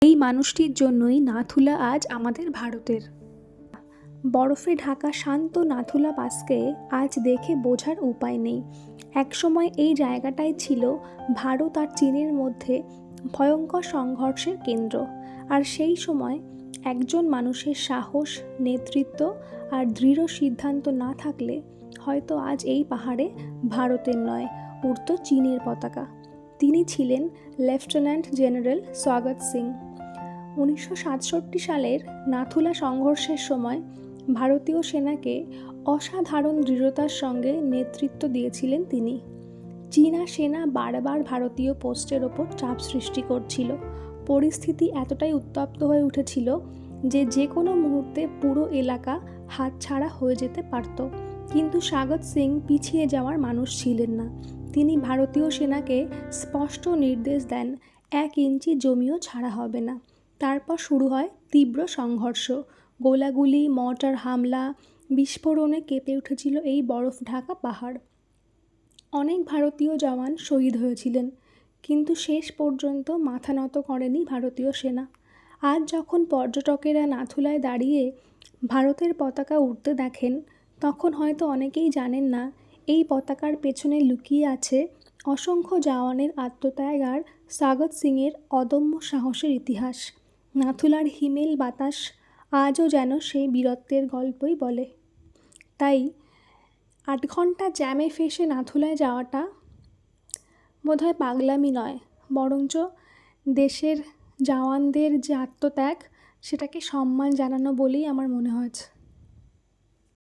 এই মানুষটির জন্যই নাথুলা আজ আমাদের ভারতের। বরফে ঢাকা শান্ত নাথুলা পাসকে আজ দেখে বোঝার উপায় নেই। একসময় এই জায়গাটাই ছিল ভারত আর চীনের মধ্যে ভয়ঙ্কর সংঘর্ষের কেন্দ্র। আর সেই সময় একজন মানুষের সাহস, নেতৃত্ব আর দৃঢ় সিদ্ধান্ত না থাকলে হয়তো আজ এই পাহাড়ে ভারতের নয়, উড়ত চীনের পতাকা। তিনি ছিলেন লেফটেন্যান্ট জেনারেল স্বাগত সিং। 1967 সালের নাথুলা সংঘর্ষের সময় ভারতীয় সেনাকে অসাধারণ দৃঢ়তার সঙ্গে নেতৃত্ব দিয়েছিলেন তিনি। চীনা সেনা বারবার ভারতীয় পোস্টের ওপর চাপ সৃষ্টি করছিল। পরিস্থিতি এতটাই উত্তপ্ত হয়ে উঠেছিল যে কোনো মুহূর্তে পুরো এলাকা হাতছাড়া হয়ে যেতে পারত। কিন্তু স্বাগত সিং পিছিয়ে যাওয়ার মানুষ ছিলেন না। তিনি ভারতীয় সেনাকে স্পষ্ট নির্দেশ দেন, 1 ইঞ্চি জমিও ছাড়া হবে না। তারপর শুরু হয় তীব্র সংঘর্ষ। গোলাগুলি, মর্টার হামলা, বিস্ফোরণে কেঁপে উঠেছিল এই বরফ ঢাকা পাহাড়। অনেক ভারতীয় জওয়ান শহীদ হয়েছিলেন, কিন্তু শেষ পর্যন্ত মাথা নত করেনি ভারতীয় সেনা। আজ যখন পর্যটকেরা নাথুলায় দাঁড়িয়ে ভারতের পতাকা উড়তে দেখেন, তখন হয়তো অনেকেই জানেন না এই পতাকার পেছনে লুকিয়ে আছে অসংখ্য জওয়ানের আত্মত্যাগ আর স্বাগত সিংয়ের অদম্য সাহসের ইতিহাস। নাথুলার হিমেল বাতাস আজও যেন সেই বীরত্বের গল্পই বলে। তাই 8 ঘন্টা জ্যামে ফেসে নাথুলায় যাওয়াটা বোধহয় পাগলামি নয়, বরঞ্চ দেশের জওয়ানদের যে আত্মত্যাগ, সেটাকে সম্মান জানানো বলেই আমার মনে হয়েছে।